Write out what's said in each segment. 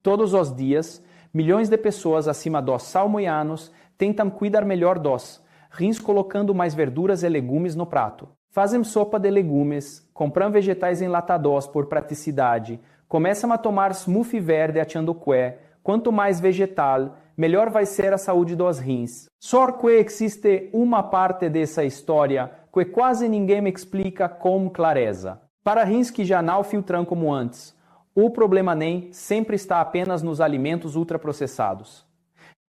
Todos os dias, milhões de pessoas acima dos salmoianos tentam cuidar melhor dos rins colocando mais verduras e legumes no prato. Fazem sopa de legumes, compram vegetais enlatados por praticidade, começam a tomar smoothie verde achando que, quanto mais vegetal, melhor vai ser a saúde dos rins. Só que existe uma parte dessa história que quase ninguém me explica com clareza. Para rins que já não filtram como antes, o problema nem sempre está apenas nos alimentos ultraprocessados.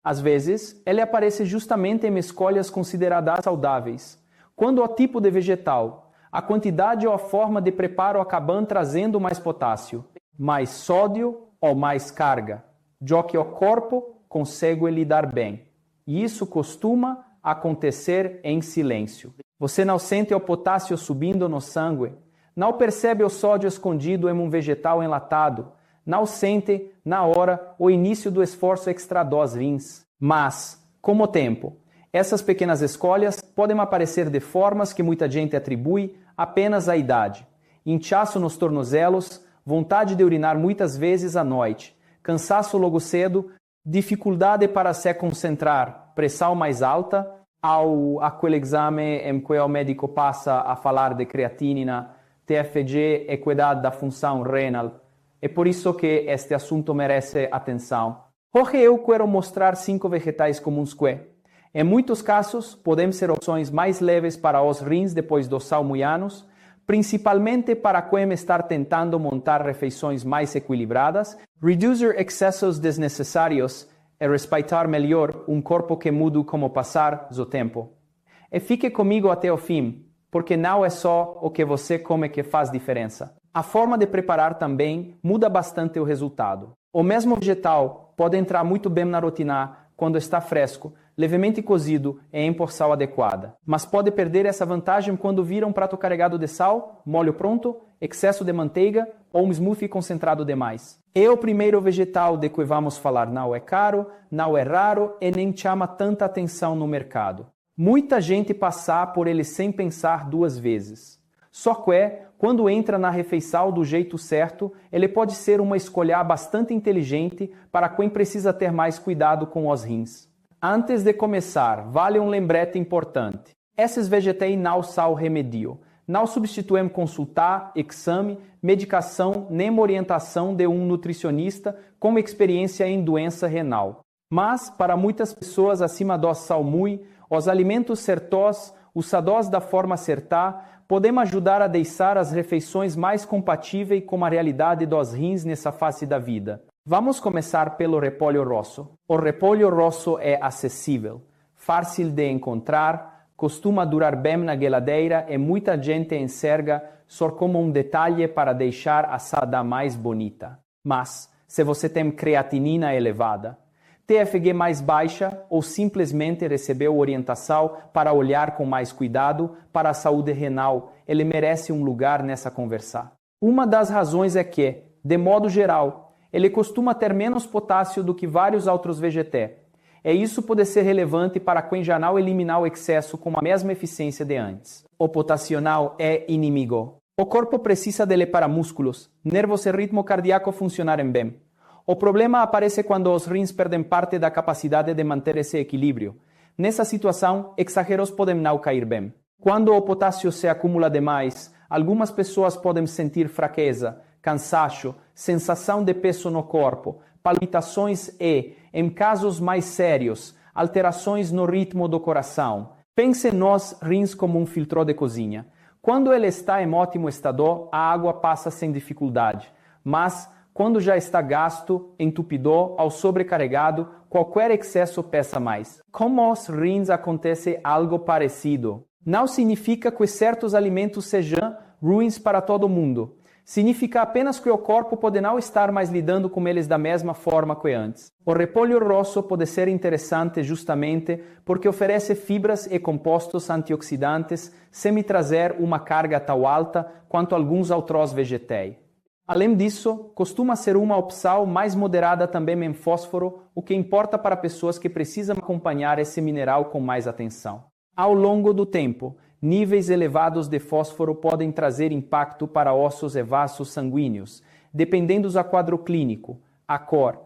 Às vezes, ele aparece justamente em escolhas consideradas saudáveis, quando o tipo de vegetal, a quantidade ou a forma de preparo acabam trazendo mais potássio, mais sódio ou mais carga, já que o corpo consegue lidar bem. E isso costuma acontecer em silêncio. Você não sente o potássio subindo no sangue, não percebe o sódio escondido em um vegetal enlatado, não sente, na hora, o início do esforço extra dos rins. Mas, com o tempo, essas pequenas escolhas podem aparecer de formas que muita gente atribui apenas à idade. Inchaço nos tornozelos, vontade de urinar muitas vezes à noite, cansaço logo cedo, dificuldade para se concentrar, pressão mais alta, aquele exame em que o médico passa a falar de creatinina, TFG e cuidado da função renal. É por isso que este assunto merece atenção. Hoje eu quero mostrar 5 vegetais comuns que, em muitos casos, podem ser opções mais leves para os rins depois dos salmoianos, principalmente para quem está tentando montar refeições mais equilibradas, reduzir excessos desnecessários e respeitar melhor um corpo que muda como passar o tempo. E fique comigo até o fim, porque não é só o que você come que faz diferença. A forma de preparar também muda bastante o resultado. O mesmo vegetal pode entrar muito bem na rotina quando está fresco, levemente cozido e em porção adequada, mas pode perder essa vantagem quando vira um prato carregado de sal, molho pronto, excesso de manteiga ou um smoothie concentrado demais. E o primeiro vegetal de que vamos falar não é caro, não é raro e nem chama tanta atenção no mercado. Muita gente passa por ele sem pensar 2 vezes. Só que, quando entra na refeição do jeito certo, ele pode ser uma escolha bastante inteligente para quem precisa ter mais cuidado com os rins. Antes de começar, vale um lembrete importante. Esses vegetais não são remédio. Não substituem consultar, exame, medicação nem orientação de um nutricionista com experiência em doença renal. Mas, para muitas pessoas acima dos salmui, os alimentos certos, usados da forma certa, podem ajudar a deixar as refeições mais compatíveis com a realidade dos rins nessa fase da vida. Vamos começar pelo repolho rosso. O repolho rosso é acessível, fácil de encontrar, costuma durar bem na geladeira e muita gente enxerga só como um detalhe para deixar a salada mais bonita. Mas, se você tem creatinina elevada, TFG mais baixa ou simplesmente recebeu orientação para olhar com mais cuidado para a saúde renal, ele merece um lugar nessa conversa. Uma das razões é que, de modo geral, ele costuma ter menos potássio do que vários outros vegetais. E isso pode ser relevante para quem já não eliminar o excesso com a mesma eficiência de antes. O potássio não é inimigo. O corpo precisa dele para músculos, nervos e ritmo cardíaco funcionarem bem. O problema aparece quando os rins perdem parte da capacidade de manter esse equilíbrio. Nessa situação, exageros podem não cair bem. Quando o potássio se acumula demais, algumas pessoas podem sentir fraqueza, cansaço, sensação de peso no corpo, palpitações e, em casos mais sérios, alterações no ritmo do coração. Pense nos rins como um filtro de cozinha. Quando ele está em ótimo estado, a água passa sem dificuldade, mas quando já está gasto, entupido ou sobrecarregado, qualquer excesso pesa mais. Com os rins acontece algo parecido. Não significa que certos alimentos sejam ruins para todo mundo. Significa apenas que o corpo pode não estar mais lidando com eles da mesma forma que antes. O repolho rosso pode ser interessante justamente porque oferece fibras e compostos antioxidantes sem trazer uma carga tão alta quanto alguns outros vegetais. Além disso, costuma ser uma opção mais moderada também em fósforo, o que importa para pessoas que precisam acompanhar esse mineral com mais atenção. Ao longo do tempo, níveis elevados de fósforo podem trazer impacto para ossos e vasos sanguíneos, dependendo do quadro clínico, a cor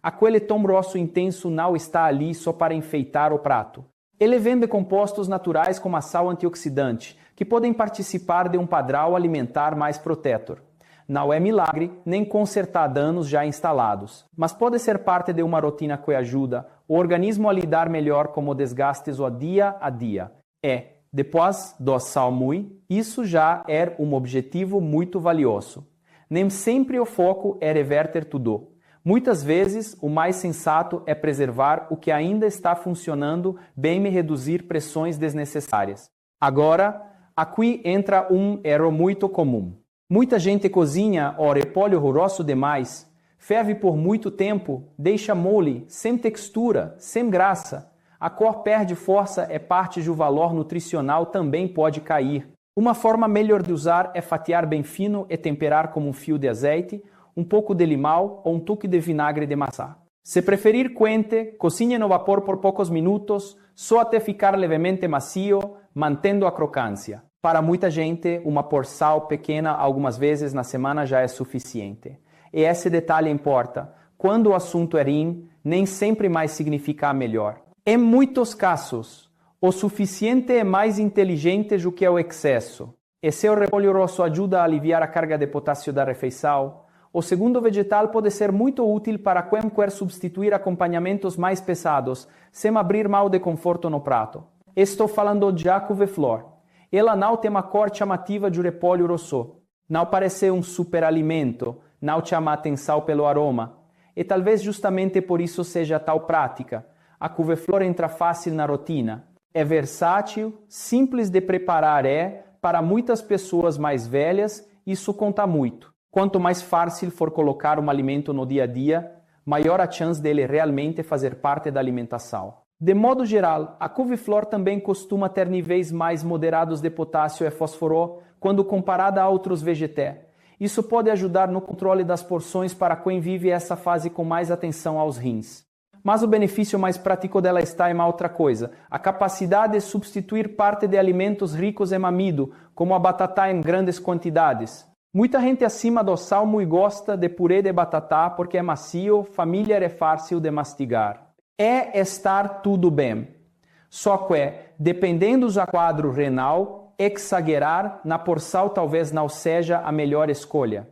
Aquele tom rosso intenso não está ali só para enfeitar o prato. Ele vem de compostos naturais como a sal antioxidante, que podem participar de um padrão alimentar mais protetor. Não é milagre, nem consertar danos já instalados, mas pode ser parte de uma rotina que ajuda o organismo a lidar melhor com os desgastes o dia a dia. Depois do salmui, isso já é um objetivo muito valioso. Nem sempre o foco é reverter tudo. Muitas vezes, o mais sensato é preservar o que ainda está funcionando bem e reduzir pressões desnecessárias. Agora, aqui entra um erro muito comum. Muita gente cozinha o repolho grosso demais, ferve por muito tempo, deixa mole, sem textura, sem graça. A cor perde força e parte do valor nutricional também pode cair. Uma forma melhor de usar é fatiar bem fino e temperar com um fio de azeite, um pouco de limão ou um toque de vinagre de maçã. Se preferir quente, cozinhe no vapor por poucos minutos, só até ficar levemente macio, mantendo a crocância. Para muita gente, uma porção pequena algumas vezes na semana já é suficiente. E esse detalhe importa. Quando o assunto é rim, nem sempre mais significa melhor. Em muitos casos, o suficiente é mais inteligente do que o excesso. E se o repolho rosso ajuda a aliviar a carga de potássio da refeição, o segundo vegetal pode ser muito útil para quem quer substituir acompanhamentos mais pesados, sem abrir mão de conforto no prato. Estou falando de couve-flor. Ela não tem uma cor chamativa de repolho rosso. Não parece um superalimento, não chama atenção pelo aroma. E talvez justamente por isso seja tão prática. A couve-flor entra fácil na rotina. É versátil, simples de preparar para muitas pessoas mais velhas, isso conta muito. Quanto mais fácil for colocar um alimento no dia a dia, maior a chance dele realmente fazer parte da alimentação. De modo geral, a couve-flor também costuma ter níveis mais moderados de potássio e fósforo quando comparada a outros vegetais. Isso pode ajudar no controle das porções para quem vive essa fase com mais atenção aos rins. Mas o benefício mais prático dela está em uma outra coisa, a capacidade de substituir parte de alimentos ricos em amido, como a batata em grandes quantidades. Muita gente acima do salmo gosta de purê de batata porque é macio, familiar e fácil de mastigar. É estar tudo bem. Só que, dependendo do quadro renal, exagerar na porção talvez não seja a melhor escolha.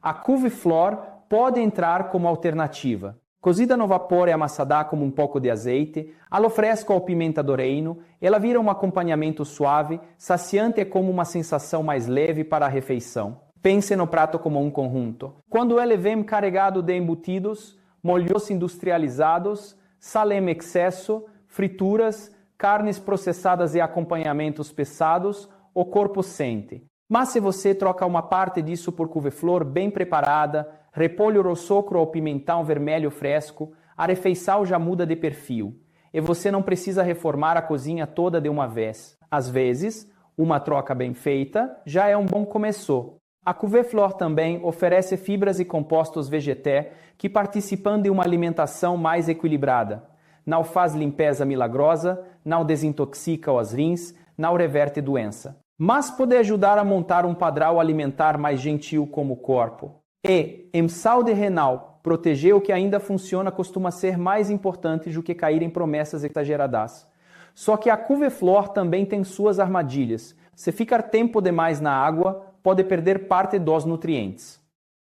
A couve-flor pode entrar como alternativa. Cozida no vapor e amassada com um pouco de azeite, alho fresco ou pimenta do reino, ela vira um acompanhamento suave, saciante e como uma sensação mais leve para a refeição. Pense no prato como um conjunto. Quando ele vem carregado de embutidos, molhos industrializados, sal em excesso, frituras, carnes processadas e acompanhamentos pesados, o corpo sente. Mas se você troca uma parte disso por couve-flor bem preparada, repolho rossocro ou pimentão vermelho fresco, a refeição já muda de perfil. E você não precisa reformar a cozinha toda de uma vez. Às vezes, uma troca bem feita já é um bom começo. A couve-flor também oferece fibras e compostos vegetais que participam de uma alimentação mais equilibrada. Não faz limpeza milagrosa, não desintoxica os rins, não reverte doença. Mas pode ajudar a montar um padrão alimentar mais gentil como o corpo. E, em saúde renal, proteger o que ainda funciona costuma ser mais importante do que cair em promessas exageradas. Só que a couve-flor também tem suas armadilhas. Se ficar tempo demais na água, pode perder parte dos nutrientes.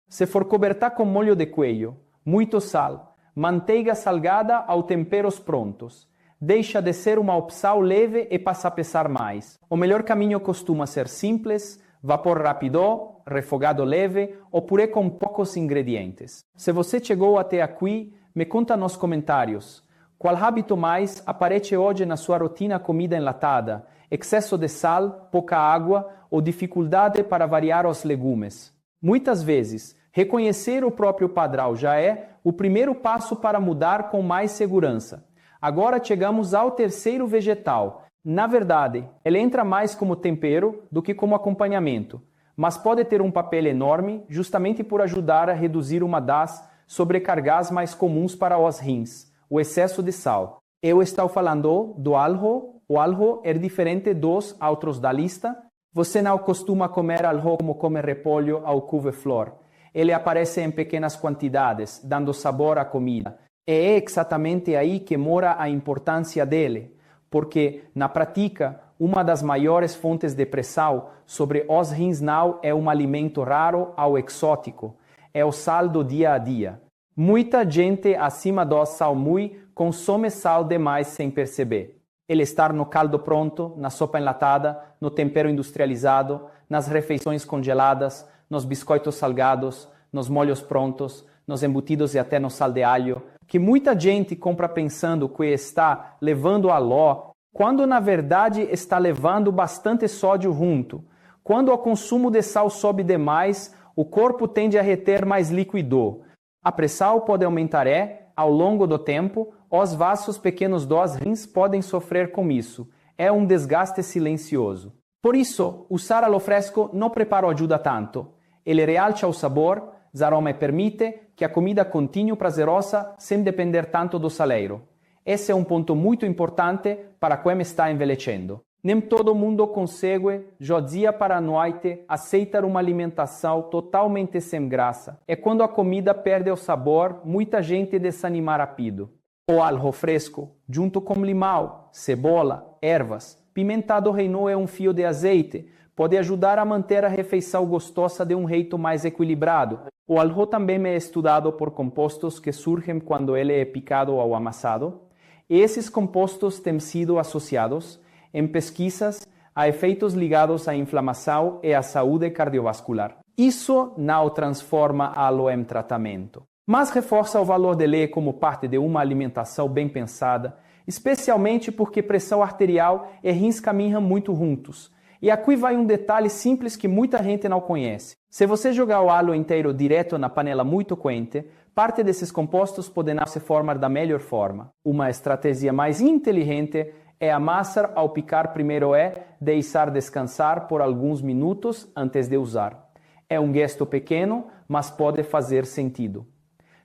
Se for cobertar com molho de coelho, muito sal, manteiga salgada ou temperos prontos, deixa de ser uma opção leve e passa a pesar mais. O melhor caminho costuma ser simples, vapor rápido, refogado leve ou purê com poucos ingredientes. Se você chegou até aqui, me conta nos comentários. Qual hábito mais aparece hoje na sua rotina comida enlatada? Excesso de sal, pouca água ou dificuldade para variar os legumes? Muitas vezes, reconhecer o próprio padrão já é o primeiro passo para mudar com mais segurança. Agora chegamos ao terceiro vegetal. Na verdade, ele entra mais como tempero do que como acompanhamento, mas pode ter um papel enorme justamente por ajudar a reduzir uma das sobrecargas mais comuns para os rins, o excesso de sal. Eu estou falando do alho. O alho é diferente dos outros da lista. Você não costuma comer alho como come repolho ou couve-flor. Ele aparece em pequenas quantidades, dando sabor à comida. E é exatamente aí que mora a importância dele, porque, na prática, uma das maiores fontes de pressão sobre os rins não é um alimento raro ou exótico, é o sal do dia a dia. Muita gente acima do sal muito consome sal demais sem perceber. Ele está no caldo pronto, na sopa enlatada, no tempero industrializado, nas refeições congeladas, nos biscoitos salgados, nos molhos prontos, nos embutidos e até no sal de alho, que muita gente compra pensando que está levando a ló, quando na verdade está levando bastante sódio junto. Quando o consumo de sal sobe demais, o corpo tende a reter mais líquido. A pressão pode aumentar ao longo do tempo, os vasos pequenos dos rins podem sofrer com isso. É um desgaste silencioso. Por isso, usar alho fresco no preparo ajuda tanto. Ele realça o sabor, aroma e permite que a comida continue prazerosa sem depender tanto do saleiro. Esse é um ponto muito importante para quem está envelhecendo. Nem todo mundo consegue, do dia para a noite, aceitar uma alimentação totalmente sem graça. E quando a comida perde o sabor, muita gente desanima rápido. O alho fresco, junto com limão, cebola, ervas, pimenta do reino e um fio de azeite, pode ajudar a manter a refeição gostosa de um jeito mais equilibrado. O alho também é estudado por compostos que surgem quando ele é picado ou amassado. E esses compostos têm sido associados, em pesquisas, a efeitos ligados à inflamação e à saúde cardiovascular. Isso não transforma alho em tratamento, mas reforça o valor dele como parte de uma alimentação bem pensada, especialmente porque pressão arterial e rins caminham muito juntos. E aqui vai um detalhe simples que muita gente não conhece. Se você jogar o alho inteiro direto na panela muito quente, parte desses compostos podem não se formar da melhor forma. Uma estratégia mais inteligente é amassar ao picar primeiro e deixar descansar por alguns minutos antes de usar. É um gesto pequeno, mas pode fazer sentido.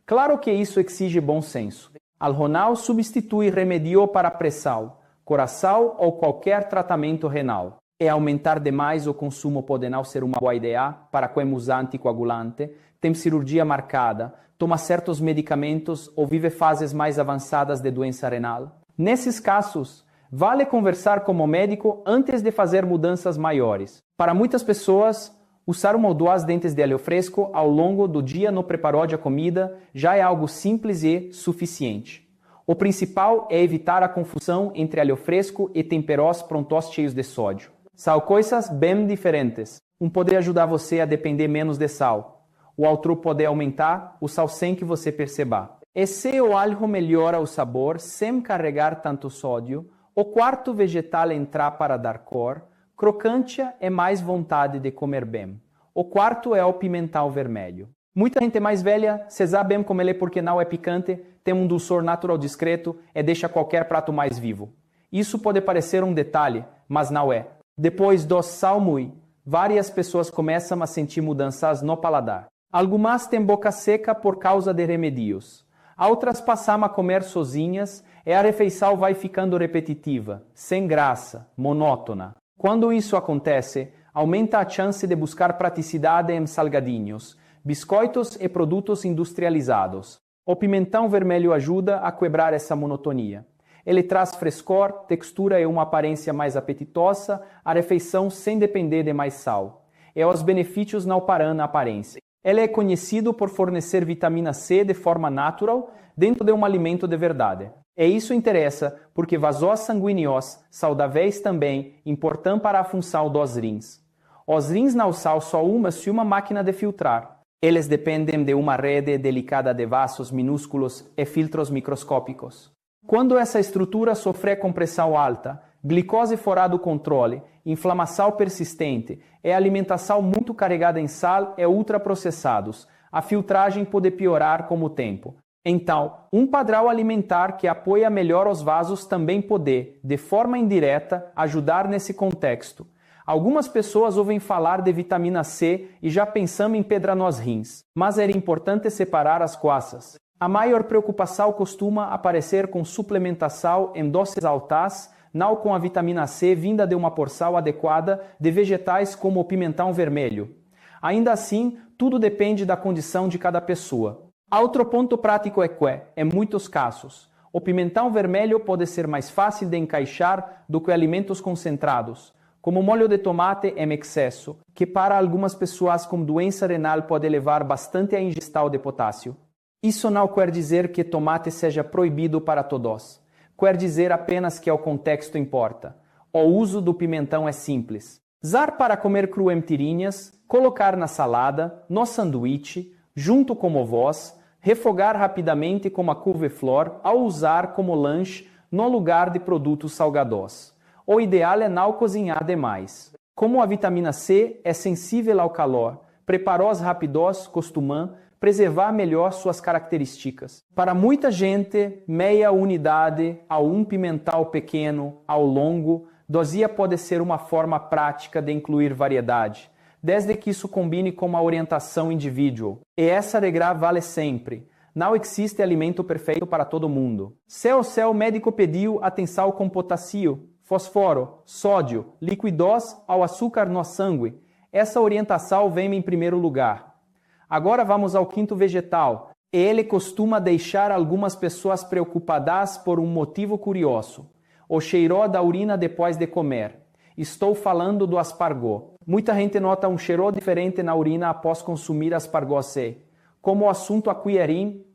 Claro que isso exige bom senso. Alho não substitui remédio para pressão, coração ou qualquer tratamento renal. E aumentar demais o consumo pode não ser uma boa ideia para quem usa anticoagulante, tem cirurgia marcada, toma certos medicamentos ou vive fases mais avançadas de doença renal. Nesses casos, vale conversar com o médico antes de fazer mudanças maiores. Para muitas pessoas, usar 1 ou 2 dentes de alho fresco ao longo do dia no preparo da comida já é algo simples e suficiente. O principal é evitar a confusão entre alho fresco e temperos prontos cheios de sódio. São coisas bem diferentes. Um pode ajudar você a depender menos de sal. O outro pode aumentar o sal sem que você perceba. E se o alho melhora o sabor sem carregar tanto sódio, o quarto vegetal entrar para dar cor, crocância e mais vontade de comer bem. O quarto é o pimentão vermelho. Muita gente mais velha se sabe bem como ele porque não é picante, tem um dulçor natural discreto e deixa qualquer prato mais vivo. Isso pode parecer um detalhe, mas não é. Depois do sal muito, várias pessoas começam a sentir mudanças no paladar. Algumas têm boca seca por causa de remédios. Outras passam a comer sozinhas e a refeição vai ficando repetitiva, sem graça, monótona. Quando isso acontece, aumenta a chance de buscar praticidade em salgadinhos, biscoitos e produtos industrializados. O pimentão vermelho ajuda a quebrar essa monotonia. Ele traz frescor, textura e uma aparência mais apetitosa à refeição sem depender de mais sal. E os benefícios não param na aparência. Ele é conhecido por fornecer vitamina C de forma natural dentro de um alimento de verdade. E isso interessa porque vasos sanguíneos saudáveis também importam para a função dos rins. Os rins não são só uma máquina de filtrar. Eles dependem de uma rede delicada de vasos minúsculos e filtros microscópicos. Quando essa estrutura sofre com pressão alta, glicose fora do controle, inflamação persistente e alimentação muito carregada em sal e ultraprocessados, a filtragem pode piorar com o tempo. Então, um padrão alimentar que apoia melhor os vasos também pode, de forma indireta, ajudar nesse contexto. Algumas pessoas ouvem falar de vitamina C e já pensam em pedra nos rins, mas é importante separar as coisas. A maior preocupação costuma aparecer com suplementação em doses altas, não com a vitamina C vinda de uma porção adequada de vegetais como o pimentão vermelho. Ainda assim, tudo depende da condição de cada pessoa. Outro ponto prático é que, em muitos casos, o pimentão vermelho pode ser mais fácil de encaixar do que alimentos concentrados, como molho de tomate em excesso, que para algumas pessoas com doença renal pode levar bastante à ingestão de potássio. Isso não quer dizer que tomate seja proibido para todos. Quer dizer apenas que o contexto importa. O uso do pimentão é simples. Usar para comer cru em tirinhas, colocar na salada, no sanduíche, junto com ovos, refogar rapidamente com a couve-flor ao usar como lanche no lugar de produtos salgados. O ideal é não cozinhar demais. Como a vitamina C é sensível ao calor, preparos rápidos costumam preservar melhor suas características. Para muita gente, meia unidade ou um pimentão pequeno ao longo, dosia pode ser uma forma prática de incluir variedade, desde que isso combine com uma orientação individual. E essa regra vale sempre. Não existe alimento perfeito para todo mundo. Se o seu médico pediu atenção com potássio, fósforo, sódio, líquidos ou açúcar no sangue, essa orientação vem em primeiro lugar. Agora vamos ao quinto vegetal. Ele costuma deixar algumas pessoas preocupadas por um motivo curioso: o cheiro da urina depois de comer. Estou falando do aspargô. Muita gente nota um cheiro diferente na urina após consumir aspargô C. Como o assunto aqui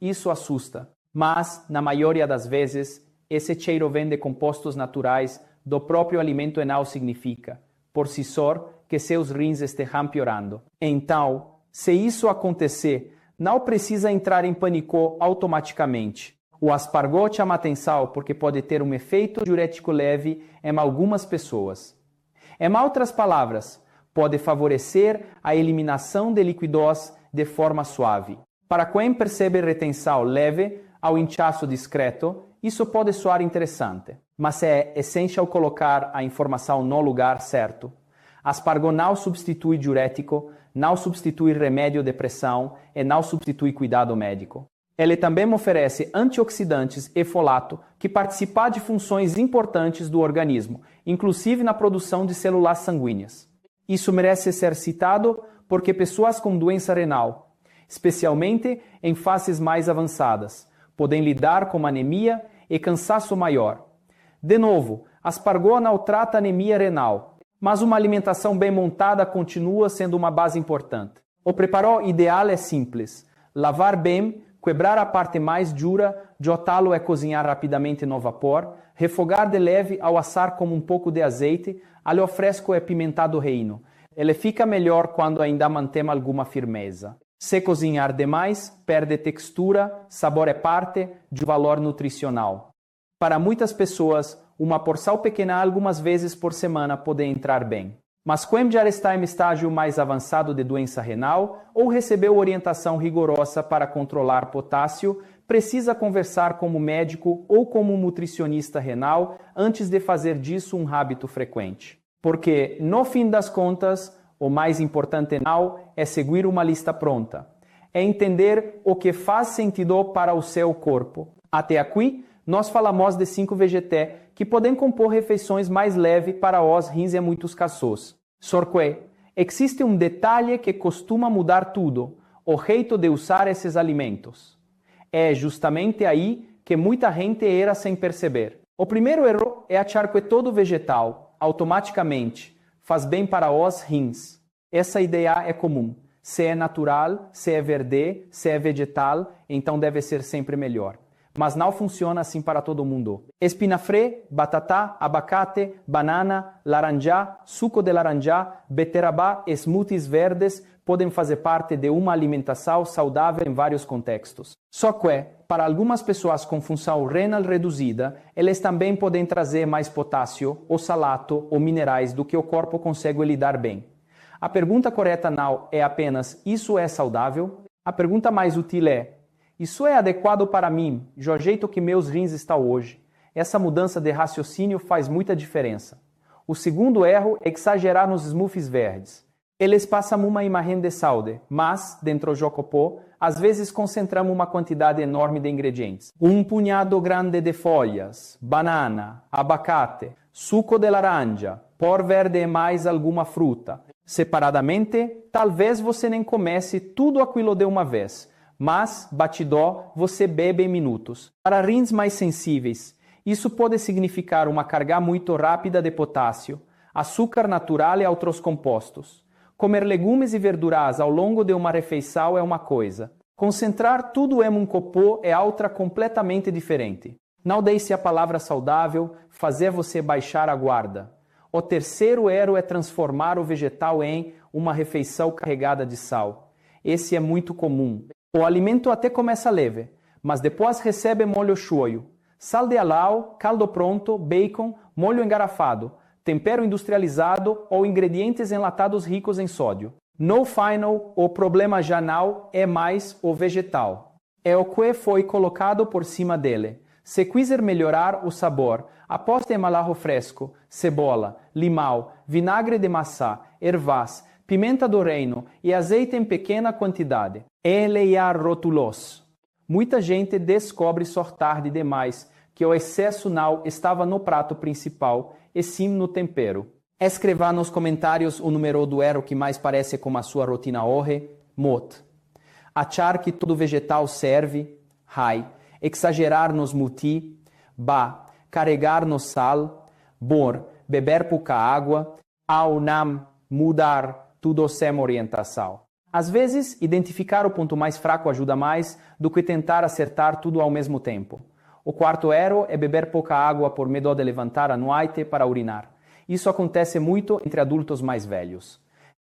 isso assusta. Mas, na maioria das vezes, esse cheiro vem de compostos naturais do próprio alimento e não significa, por si só, que seus rins estejam piorando. Então, se isso acontecer, não precisa entrar em pânico automaticamente. O aspargô chama atenção porque pode ter um efeito diurético leve em algumas pessoas. Em outras palavras, pode favorecer a eliminação de líquidos de forma suave. Para quem percebe retenção leve ao inchaço discreto, isso pode soar interessante, mas é essencial colocar a informação no lugar certo. Aspargô não substitui diurético, não substitui remédio de pressão e não substitui cuidado médico. Ele também oferece antioxidantes e folato que participam de funções importantes do organismo, inclusive na produção de células sanguíneas. Isso merece ser citado porque pessoas com doença renal, especialmente em fases mais avançadas, podem lidar com anemia e cansaço maior. De novo, aspargô não trata anemia renal, mas uma alimentação bem montada continua sendo uma base importante. O preparo ideal é simples: lavar bem, quebrar a parte mais dura, jotá-lo e cozinhar rapidamente no vapor, refogar de leve ao assar com um pouco de azeite, alho fresco e pimenta do reino. Ele fica melhor quando ainda mantém alguma firmeza. Se cozinhar demais, perde textura, sabor é parte do valor nutricional. Para muitas pessoas, uma porção pequena algumas vezes por semana pode entrar bem. Mas quem já está em estágio mais avançado de doença renal ou recebeu orientação rigorosa para controlar potássio, precisa conversar com um médico ou com um nutricionista renal antes de fazer disso um hábito frequente. Porque, no fim das contas, o mais importante não é seguir uma lista pronta. É entender o que faz sentido para o seu corpo. Até aqui, nós falamos de 5 vegetais que podem compor refeições mais leves para os rins em muitos casos. Só que existe um detalhe que costuma mudar tudo: o jeito de usar esses alimentos. É justamente aí que muita gente erra sem perceber. O primeiro erro é achar que todo vegetal, automaticamente, faz bem para os rins. Essa ideia é comum. Se é natural, se é verde, se é vegetal, então deve ser sempre melhor. Mas não funciona assim para todo mundo. Espinafre, batata, abacate, banana, laranja, suco de laranja, beterraba e smoothies verdes podem fazer parte de uma alimentação saudável em vários contextos. Só que, para algumas pessoas com função renal reduzida, eles também podem trazer mais potássio, oxalato ou minerais do que o corpo consegue lidar bem. A pergunta correta não é apenas: isso é saudável? A pergunta mais útil é: isso é adequado para mim, do jeito que meus rins estão hoje? Essa mudança de raciocínio faz muita diferença. O segundo erro é exagerar nos smoothies verdes. Eles passam uma imagem de saúde, mas, dentro do copo, às vezes concentramos uma quantidade enorme de ingredientes. Um punhado grande de folhas, banana, abacate, suco de laranja, pó verde e mais alguma fruta. Separadamente, talvez você nem comece tudo aquilo de uma vez, mas, batidó, você bebe em minutos. Para rins mais sensíveis, isso pode significar uma carga muito rápida de potássio, açúcar natural e outros compostos. Comer legumes e verduras ao longo de uma refeição é uma coisa. Concentrar tudo em um copo é outra completamente diferente. Não deixe a palavra saudável fazer você baixar a guarda. O terceiro erro é transformar o vegetal em uma refeição carregada de sal. Esse é muito comum. O alimento até começa leve, mas depois recebe molho shoyu, sal de alau, caldo pronto, bacon, molho engarrafado, tempero industrializado ou ingredientes enlatados ricos em sódio. No final, o problema já não é mais o vegetal. É o que foi colocado por cima dele. Se quiser melhorar o sabor, aposte em alho fresco, cebola, limão, vinagre de maçã, ervas, pimenta do reino e azeite em pequena quantidade. E leia rótulos. Muita gente descobre só tarde demais que o excesso não estava no prato principal e sim no tempero. Escreva nos comentários o número do erro que mais parece com a sua rotina hoje. Mot. Achar que todo vegetal serve. Hai. Exagerar nos multi. Ba. Carregar no sal. Bor. Beber pouca água. Ao nam. Mudar. Tudo sem orientação. Às vezes, identificar o ponto mais fraco ajuda mais do que tentar acertar tudo ao mesmo tempo. O quarto erro é beber pouca água por medo de levantar à noite para urinar. Isso acontece muito entre adultos mais velhos.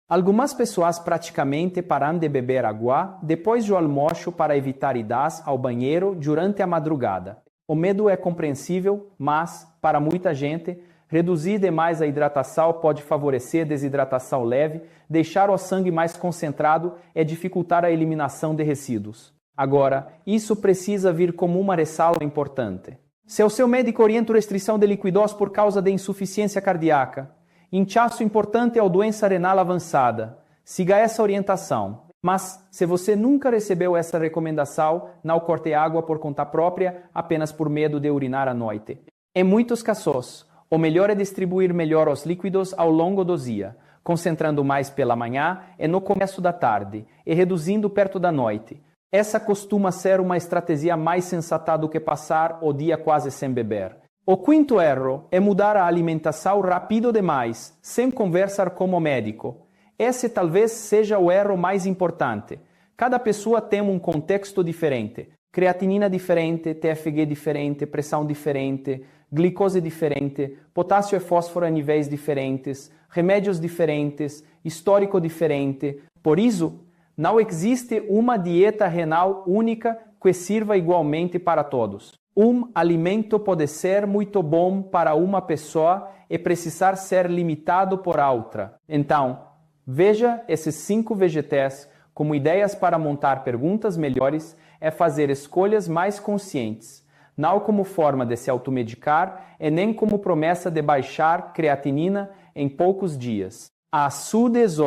Algumas pessoas praticamente param de beber água depois do almoço para evitar idas ao banheiro durante a madrugada. O medo é compreensível, mas, para muita gente, reduzir demais a hidratação pode favorecer desidratação leve, deixar o sangue mais concentrado e dificultar a eliminação de resíduos. Agora, isso precisa vir como uma ressalva importante. Se o seu médico orienta restrição de líquidos por causa de insuficiência cardíaca, inchaço importante ou doença renal avançada, siga essa orientação. Mas, se você nunca recebeu essa recomendação, não corte água por conta própria apenas por medo de urinar à noite. Em muitos casos, o melhor é distribuir melhor os líquidos ao longo do dia, concentrando mais pela manhã e no começo da tarde, e reduzindo perto da noite. Essa costuma ser uma estratégia mais sensata do que passar o dia quase sem beber. O quinto erro é mudar a alimentação rápido demais, sem conversar com o médico. Esse talvez seja o erro mais importante. Cada pessoa tem um contexto diferente. Creatinina diferente, TFG diferente, pressão diferente, glicose diferente, potássio e fósforo a níveis diferentes, remédios diferentes, histórico diferente. Por isso, não existe uma dieta renal única que sirva igualmente para todos. Um alimento pode ser muito bom para uma pessoa e precisar ser limitado por outra. Então, veja esses 5 vegetais como ideias para montar perguntas melhores e fazer escolhas mais conscientes, não como forma de se automedicar e nem como promessa de baixar creatinina em poucos dias. A sudes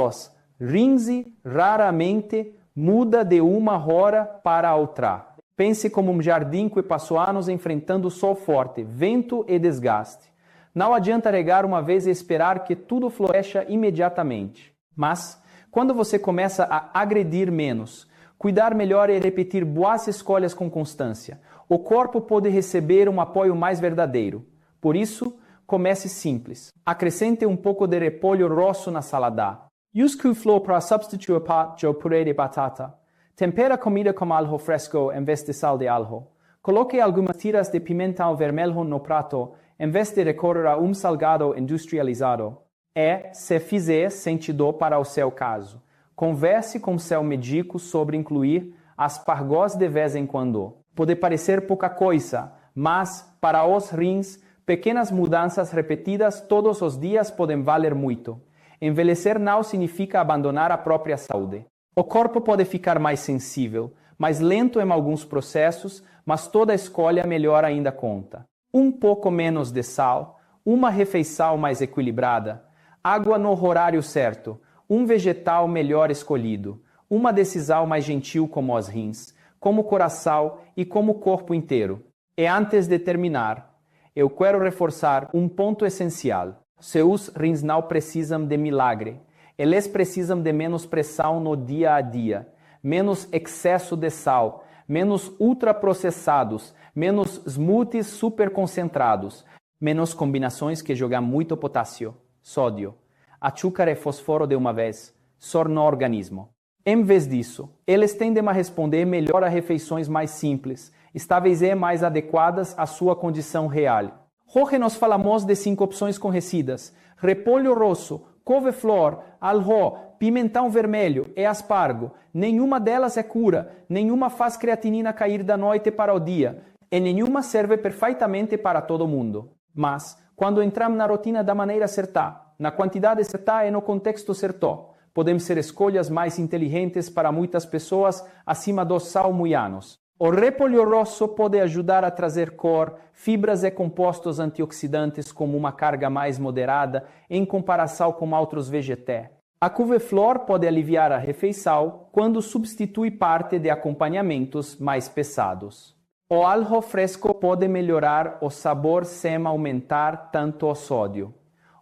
rinze raramente muda de uma hora para outra. Pense como um jardim que passou anos enfrentando sol forte, vento e desgaste. Não adianta regar uma vez e esperar que tudo floresça imediatamente. Mas, quando você começa a agredir menos, cuidar melhor e repetir boas escolhas com constância, o corpo pode receber um apoio mais verdadeiro. Por isso, comece simples. Acrescente um pouco de repolho rosso na salada. Use couve-flor para substituir parte do purê de batata. Tempera a comida com alho fresco em vez de sal de alho. Coloque algumas tiras de pimentão vermelho no prato em vez de recorrer a um salgado industrializado. E, se fizer sentido para o seu caso, converse com seu médico sobre incluir aspargos de vez em quando. Pode parecer pouca coisa, mas, para os rins, pequenas mudanças repetidas todos os dias podem valer muito. Envelhecer não significa abandonar a própria saúde. O corpo pode ficar mais sensível, mais lento em alguns processos, mas toda escolha melhor ainda conta. Um pouco menos de sal, uma refeição mais equilibrada, água no horário certo, um vegetal melhor escolhido, uma decisão mais gentil como os rins, como o coração e como o corpo inteiro. E antes de terminar, eu quero reforçar um ponto essencial. Seus rins não precisam de milagre. Eles precisam de menos pressão no dia a dia, menos excesso de sal, menos ultraprocessados, menos smoothies super concentrados, menos combinações que jogam muito potássio, sódio, açúcar e fósforo de uma vez, só no organismo. Em vez disso, eles tendem a responder melhor a refeições mais simples, estáveis e mais adequadas à sua condição real. Hoje nós falamos de 5 opções conhecidas: repolho rosso, couve-flor, alho, pimentão vermelho e aspargo. Nenhuma delas é cura, nenhuma faz creatinina cair da noite para o dia, e nenhuma serve perfeitamente para todo mundo. Mas, quando entramos na rotina da maneira certa, na quantidade certa e no contexto certo, podem ser escolhas mais inteligentes para muitas pessoas acima dos salmoianos. O repolho rosso pode ajudar a trazer cor, fibras e compostos antioxidantes como uma carga mais moderada em comparação com outros vegetais. A couve-flor pode aliviar a refeição quando substitui parte de acompanhamentos mais pesados. O alho fresco pode melhorar o sabor sem aumentar tanto o sódio.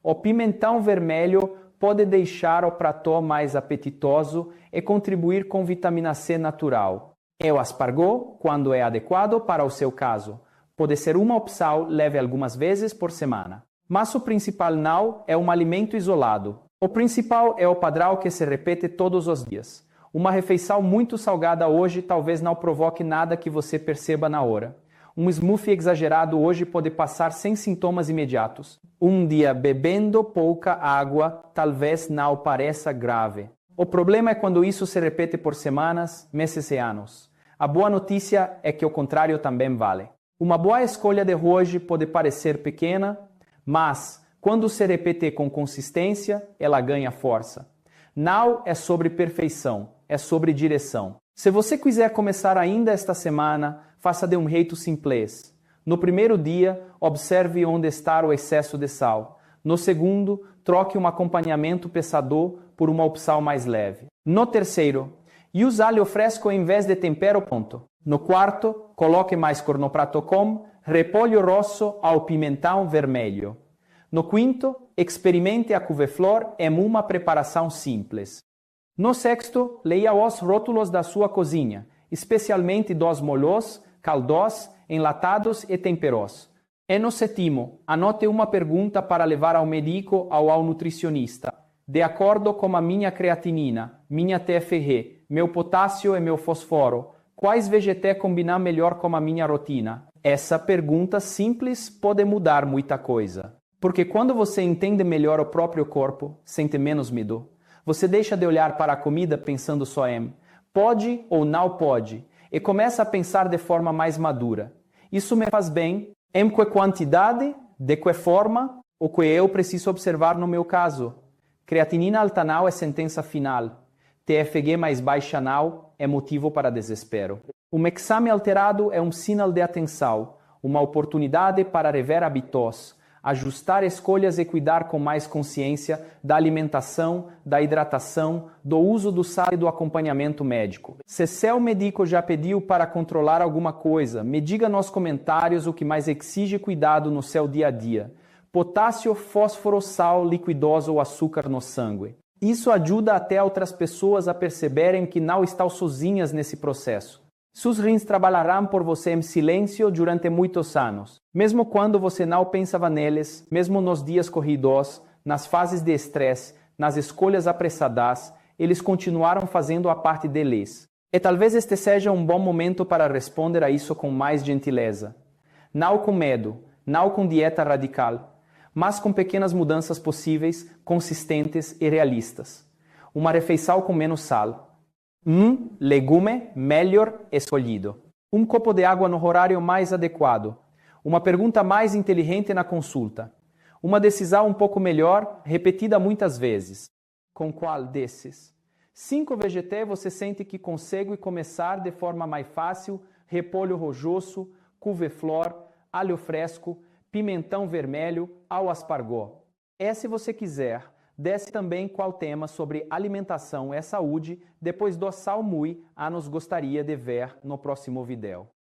O pimentão vermelho pode deixar o prato mais apetitoso e contribuir com vitamina C natural. E o aspargo, quando é adequado para o seu caso, pode ser uma opção leve algumas vezes por semana. Mas o principal não é um alimento isolado. O principal é o padrão que se repete todos os dias. Uma refeição muito salgada hoje talvez não provoque nada que você perceba na hora. Um smoothie exagerado hoje pode passar sem sintomas imediatos. Um dia bebendo pouca água talvez não pareça grave. O problema é quando isso se repete por semanas, meses e anos. A boa notícia é que o contrário também vale. Uma boa escolha de hoje pode parecer pequena, mas quando se repete com consistência, ela ganha força. Não é sobre perfeição, é sobre direção. Se você quiser começar ainda esta semana, faça de um jeito simples. No primeiro dia, observe onde está o excesso de sal. No segundo, troque um acompanhamento pesado por uma opção mais leve. No terceiro, use alho fresco em vez de tempero ponto. No quarto, coloque mais cor no prato com repolho rosso ao pimentão vermelho. No quinto, experimente a couve-flor em uma preparação simples. No sexto, leia os rótulos da sua cozinha, especialmente dos molhos, caldos, enlatados e temperos. E no sétimo, anote uma pergunta para levar ao médico ou ao nutricionista. De acordo com a minha creatinina, minha TFG, meu potássio e meu fósforo, quais vegetais combinam melhor com a minha rotina? Essa pergunta simples pode mudar muita coisa. Porque quando você entende melhor o próprio corpo, sente menos medo. Você deixa de olhar para a comida pensando só em pode ou não pode e começa a pensar de forma mais madura. Isso me faz bem? Em que quantidade? De que forma? O que eu preciso observar no meu caso? Creatinina alta não é sentença final. TFG mais baixa não é motivo para desespero. Um exame alterado é um sinal de atenção, uma oportunidade para rever hábitos, ajustar escolhas e cuidar com mais consciência da alimentação, da hidratação, do uso do sal e do acompanhamento médico. Se seu médico já pediu para controlar alguma coisa, me diga nos comentários o que mais exige cuidado no seu dia a dia. Potássio, fósforo, sal, liquidoso ou açúcar no sangue. Isso ajuda até outras pessoas a perceberem que não estão sozinhas nesse processo. Seus rins trabalharão por você em silêncio durante muitos anos. Mesmo quando você não pensava neles, mesmo nos dias corridos, nas fases de estresse, nas escolhas apressadas, eles continuaram fazendo a parte deles. E talvez este seja um bom momento para responder a isso com mais gentileza. Não com medo, não com dieta radical, mas com pequenas mudanças possíveis, consistentes e realistas. Uma refeição com menos sal. Um legume melhor escolhido. Um copo de água no horário mais adequado. Uma pergunta mais inteligente na consulta. Uma decisão um pouco melhor, repetida muitas vezes. Com qual desses? 5 vegetais você sente que consegue começar de forma mais fácil: repolho rojoso, couve-flor, alho fresco, pimentão vermelho ao aspargo. E se você quiser, desce também qual tema sobre alimentação e saúde depois do salmui a nos gostaria de ver no próximo vídeo.